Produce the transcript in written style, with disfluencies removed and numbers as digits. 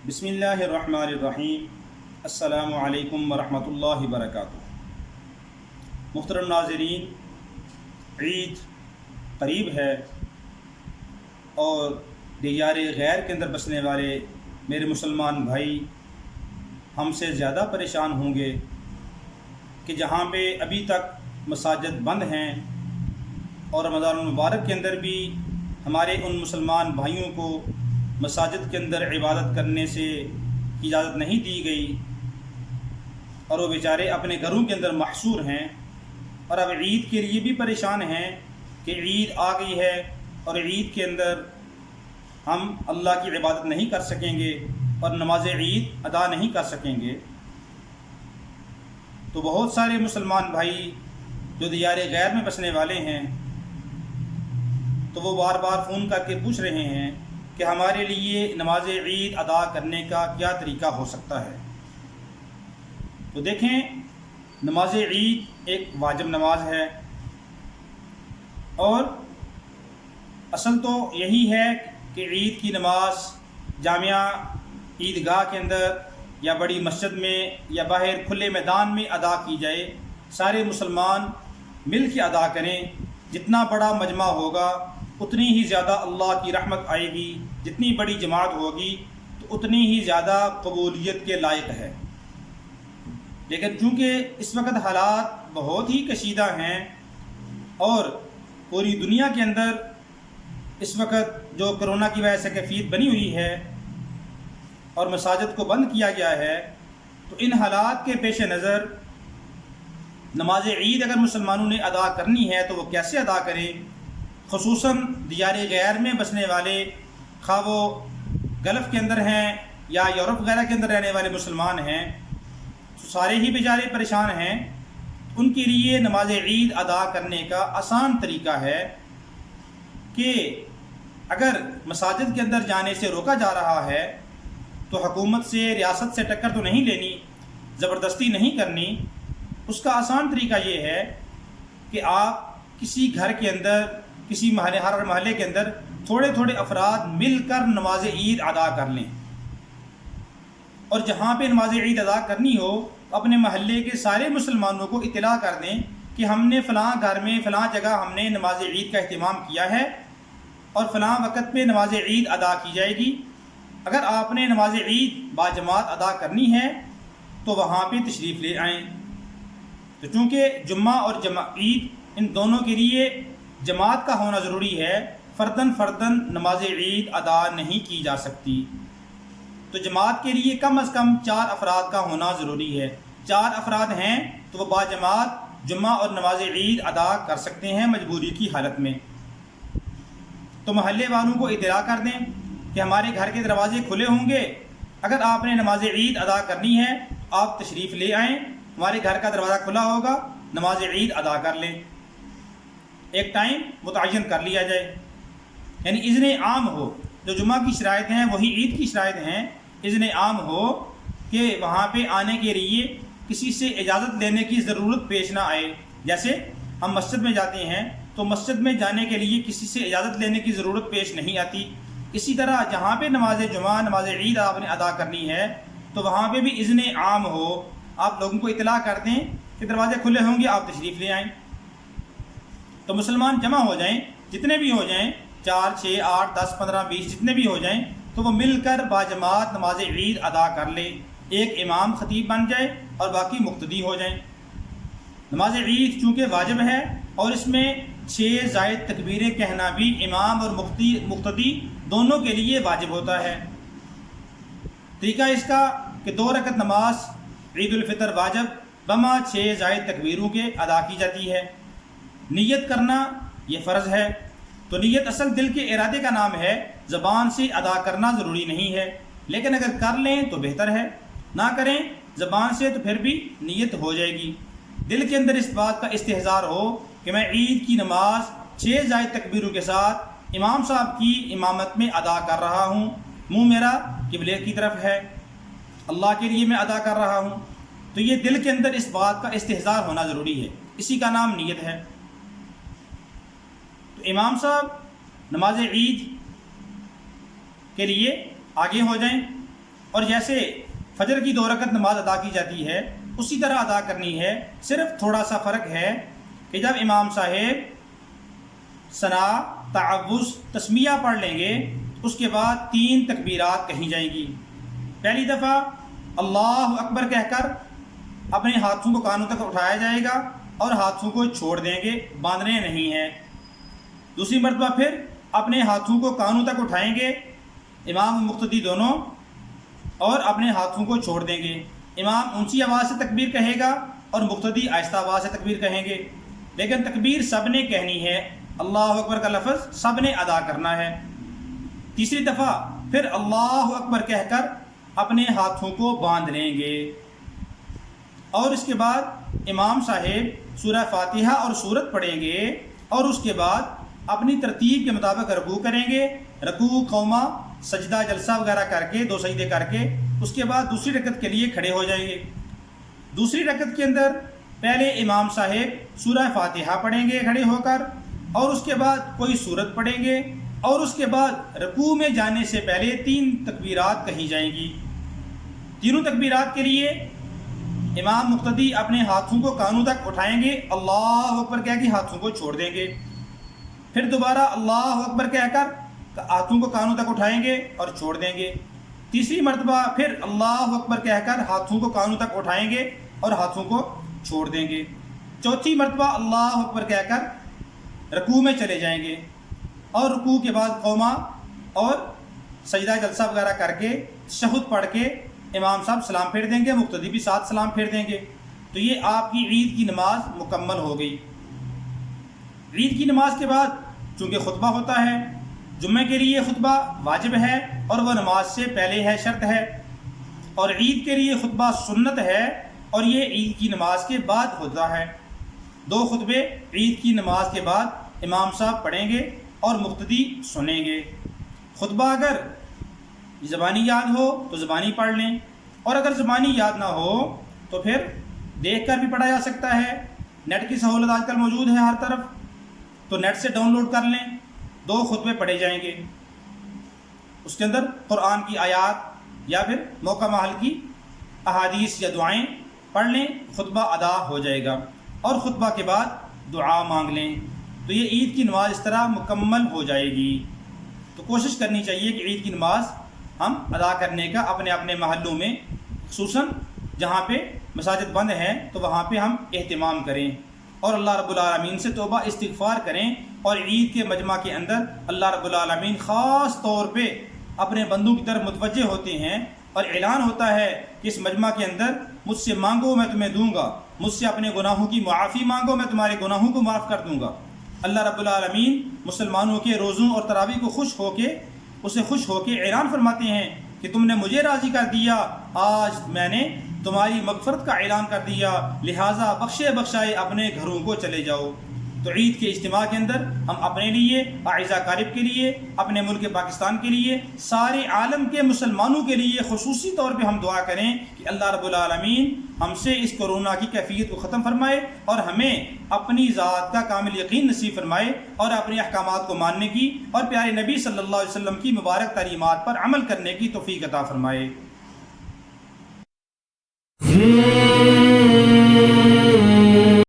بسم اللہ الرحمن الرحیم۔ السلام علیکم ورحمۃ اللہ وبرکاتہ۔ محترم ناظرین، عید قریب ہے اور دیار غیر کے اندر بسنے والے میرے مسلمان بھائی ہم سے زیادہ پریشان ہوں گے کہ جہاں پہ ابھی تک مساجد بند ہیں اور رمضان المبارک کے اندر بھی ہمارے ان مسلمان بھائیوں کو مساجد کے اندر عبادت کرنے سے اجازت نہیں دی گئی اور وہ بیچارے اپنے گھروں کے اندر محصور ہیں، اور اب عید کے لیے بھی پریشان ہیں کہ عید آ گئی ہے اور عید کے اندر ہم اللہ کی عبادت نہیں کر سکیں گے اور نماز عید ادا نہیں کر سکیں گے۔ تو بہت سارے مسلمان بھائی جو دیار غیر میں بسنے والے ہیں تو وہ بار بار فون کر کے پوچھ رہے ہیں کہ ہمارے لیے نماز عید ادا کرنے کا کیا طریقہ ہو سکتا ہے۔ تو دیکھیں، نماز عید ایک واجب نماز ہے اور اصل تو یہی ہے کہ عید کی نماز جامعہ عیدگاہ کے اندر یا بڑی مسجد میں یا باہر کھلے میدان میں ادا کی جائے، سارے مسلمان مل کے ادا کریں۔ جتنا بڑا مجمع ہوگا اتنی ہی زیادہ اللہ کی رحمت آئے گی، جتنی بڑی جماعت ہوگی تو اتنی ہی زیادہ قبولیت کے لائق ہے۔ لیکن چونکہ اس وقت حالات بہت ہی کشیدہ ہیں اور پوری دنیا کے اندر اس وقت جو کرونا کی وجہ سے کیفیت بنی ہوئی ہے اور مساجد کو بند کیا گیا ہے، تو ان حالات کے پیش نظر نماز عید اگر مسلمانوں نے ادا کرنی ہے تو وہ کیسے ادا کریں؟ خصوصاً دیار غیر میں بسنے والے، خواہ وہ گلف کے اندر ہیں یا یورپ وغیرہ کے اندر رہنے والے مسلمان ہیں، تو سارے ہی بیچارے پریشان ہیں۔ ان کے لیے نماز عید ادا کرنے کا آسان طریقہ ہے کہ اگر مساجد کے اندر جانے سے روکا جا رہا ہے تو حکومت سے، ریاست سے ٹکر تو نہیں لینی، زبردستی نہیں کرنی۔ اس کا آسان طریقہ یہ ہے کہ آپ کسی گھر کے اندر، کسی ہر محلے کے اندر تھوڑے تھوڑے افراد مل کر نماز عید ادا کر لیں، اور جہاں پہ نماز عید ادا کرنی ہو اپنے محلے کے سارے مسلمانوں کو اطلاع کر دیں کہ ہم نے فلاں گھر میں فلاں جگہ ہم نے نماز عید کا اہتمام کیا ہے اور فلاں وقت پہ نماز عید ادا کی جائے گی۔ اگر آپ نے نماز عید باجماعت ادا کرنی ہے تو وہاں پہ تشریف لے آئیں۔ تو چونکہ جمعہ اور عید ان دونوں کے لیے جماعت کا ہونا ضروری ہے، فرداً نماز عید ادا نہیں کی جا سکتی، تو جماعت کے لیے کم از کم 4 افراد کا ہونا ضروری ہے۔ 4 افراد ہیں تو وہ باجماعت جمعہ اور نماز عید ادا کر سکتے ہیں مجبوری کی حالت میں۔ تو محلے والوں کو اطلاع کر دیں کہ ہمارے گھر کے دروازے کھلے ہوں گے، اگر آپ نے نماز عید ادا کرنی ہے آپ تشریف لے آئیں، ہمارے گھر کا دروازہ کھلا ہوگا، نماز عید ادا کر لیں۔ ایک ٹائم متعین کر لیا جائے، یعنی اذن عام ہو، جو جمعہ کی شرائط ہیں وہی عید کی شرائط ہیں۔ اذن عام ہو کہ وہاں پہ آنے کے لیے کسی سے اجازت لینے کی ضرورت پیش نہ آئے۔ جیسے ہم مسجد میں جاتے ہیں تو مسجد میں جانے کے لیے کسی سے اجازت لینے کی ضرورت پیش نہیں آتی، اسی طرح جہاں پہ نماز جمعہ، نماز عید آپ نے ادا کرنی ہے تو وہاں پہ بھی اذن عام ہو، آپ لوگوں کو اطلاع کر دیں کہ دروازے کھلے ہوں گے، آپ تشریف لے آئیں۔ تو مسلمان جمع ہو جائیں، جتنے بھی ہو جائیں، 4 6 8 10 15 20 جتنے بھی ہو جائیں، تو وہ مل کر باجماعت نماز عید ادا کر لیں۔ ایک امام خطیب بن جائے اور باقی مقتدی ہو جائیں۔ نماز عید چونکہ واجب ہے اور اس میں 6 زائد تکبیریں کہنا بھی امام اور مقتدی دونوں کے لیے واجب ہوتا ہے۔ طریقہ اس کا کہ 2 رکعت نماز عید الفطر واجب بما 6 زائد تکبیروں کے ادا کی جاتی ہے۔ نیت کرنا یہ فرض ہے، تو نیت اصل دل کے ارادے کا نام ہے، زبان سے ادا کرنا ضروری نہیں ہے، لیکن اگر کر لیں تو بہتر ہے، نہ کریں زبان سے تو پھر بھی نیت ہو جائے گی۔ دل کے اندر اس بات کا استحضار ہو کہ میں عید کی نماز 6 زائد تکبیروں کے ساتھ امام صاحب کی امامت میں ادا کر رہا ہوں، منہ میرا قبلے کی طرف ہے، اللہ کے لیے میں ادا کر رہا ہوں، تو یہ دل کے اندر اس بات کا استحضار ہونا ضروری ہے، اسی کا نام نیت ہے۔ تو امام صاحب نماز عید کے لیے آگے ہو جائیں، اور جیسے فجر کی 2 رکعت نماز ادا کی جاتی ہے اسی طرح ادا کرنی ہے. صرف تھوڑا سا فرق ہے کہ جب امام صاحب ثنا، تعوذ، تسمیہ پڑھ لیں گے اس کے بعد 3 تکبیرات کہی جائیں گی. پہلی دفعہ اللہ اکبر کہہ کر اپنے ہاتھوں کو کانوں تک اٹھایا جائے گا اور ہاتھوں کو چھوڑ دیں گے، باندھنے نہیں ہیں. دوسری مرتبہ پھر اپنے ہاتھوں کو کانوں تک اٹھائیں گے امام مقتدی دونوں اور اپنے ہاتھوں کو چھوڑ دیں گے. امام اونچی آواز سے تکبیر کہے گا اور مقتدی آہستہ آواز سے تکبیر کہیں گے، لیکن تکبیر سب نے کہنی ہے، اللہ اکبر کا لفظ سب نے ادا کرنا ہے. تیسری دفعہ پھر اللہ اکبر کہہ کر اپنے ہاتھوں کو باندھ لیں گے اور اس کے بعد امام صاحب سورہ فاتحہ اور سورت پڑھیں گے اور اس کے بعد اپنی ترتیب کے مطابق رکوع کریں گے، رکوع، قومہ، سجدہ، جلسہ وغیرہ کر کے 2 سجدے کر کے اس کے بعد دوسری رکعت کے لیے کھڑے ہو جائیں گے. دوسری رکعت کے اندر پہلے امام صاحب سورہ فاتحہ پڑھیں گے کھڑے ہو کر اور اس کے بعد کوئی سورت پڑھیں گے اور اس کے بعد رکوع میں جانے سے پہلے 3 تکبیرات کہی جائیں گی. تینوں تکبیرات کے لیے امام مقتدی اپنے ہاتھوں کو کانوں تک اٹھائیں گے، اللہ اکبر کہہ کے ہاتھوں کو چھوڑ دیں گے. پھر دوبارہ اللہ اکبر کہہ کر ہاتھوں کو کانوں تک اٹھائیں گے اور چھوڑ دیں گے. تیسری مرتبہ پھر اللہ اکبر کہہ کر ہاتھوں کو کانوں تک اٹھائیں گے اور ہاتھوں کو چھوڑ دیں گے. چوتھی مرتبہ اللہ اکبر کہہ کر رکوع میں چلے جائیں گے اور رکوع کے بعد قومہ اور سجدہ جلسہ وغیرہ کر کے تشہد پڑھ کے امام صاحب سلام پھیر دیں گے، مقتدی بھی ساتھ سلام پھیر دیں گے. تو یہ آپ کی عید کی نماز مکمل ہو گئی. عید کی نماز کے بعد چونکہ خطبہ ہوتا ہے، جمعہ کے لیے خطبہ واجب ہے اور وہ نماز سے پہلے ہے، شرط ہے، اور عید کے لیے خطبہ سنت ہے اور یہ عید کی نماز کے بعد ہوتا ہے. 2 خطبے عید کی نماز کے بعد امام صاحب پڑھیں گے اور مقتدی سنیں گے. خطبہ اگر زبانی یاد ہو تو زبانی پڑھ لیں اور اگر زبانی یاد نہ ہو تو پھر دیکھ کر بھی پڑھا جا سکتا ہے. نیٹ کی سہولت آج کل موجود ہے ہر طرف، تو نیٹ سے ڈاؤن لوڈ کر لیں. 2 خطبے پڑھے جائیں گے، اس کے اندر قرآن کی آیات یا پھر موقع محل کی احادیث یا دعائیں پڑھ لیں، خطبہ ادا ہو جائے گا اور خطبہ کے بعد دعا مانگ لیں. تو یہ عید کی نماز اس طرح مکمل ہو جائے گی. تو کوشش کرنی چاہیے کہ عید کی نماز ہم ادا کرنے کا اپنے اپنے محلوں میں، خصوصاً جہاں پہ مساجد بند ہیں تو وہاں پہ ہم اہتمام کریں اور اللہ رب العالمین سے توبہ استغفار کریں. اور عید کے مجمع کے اندر اللہ رب العالمین خاص طور پہ اپنے بندوں کی طرف متوجہ ہوتے ہیں اور اعلان ہوتا ہے کہ اس مجمع کے اندر مجھ سے مانگو میں تمہیں دوں گا، مجھ سے اپنے گناہوں کی معافی مانگو میں تمہارے گناہوں کو معاف کر دوں گا. اللہ رب العالمین مسلمانوں کے روزوں اور تراویح کو خوش ہو کے اعلان فرماتے ہیں کہ تم نے مجھے راضی کر دیا، آج میں نے تمہاری مغفرت کا اعلان کر دیا، لہٰذا بخشے بخشائے اپنے گھروں کو چلے جاؤ. تو عید کے اجتماع کے اندر ہم اپنے لیے، اعزہ قارب کے لیے، اپنے ملک پاکستان کے لیے، سارے عالم کے مسلمانوں کے لیے خصوصی طور پہ ہم دعا کریں کہ اللہ رب العالمین ہم سے اس کورونا کی کیفیت کو ختم فرمائے اور ہمیں اپنی ذات کا کامل یقین نصیب فرمائے اور اپنے احکامات کو ماننے کی اور پیارے نبی صلی اللہ علیہ وسلم کی مبارک تعلیمات پر عمل کرنے کی توفیق عطا فرمائے.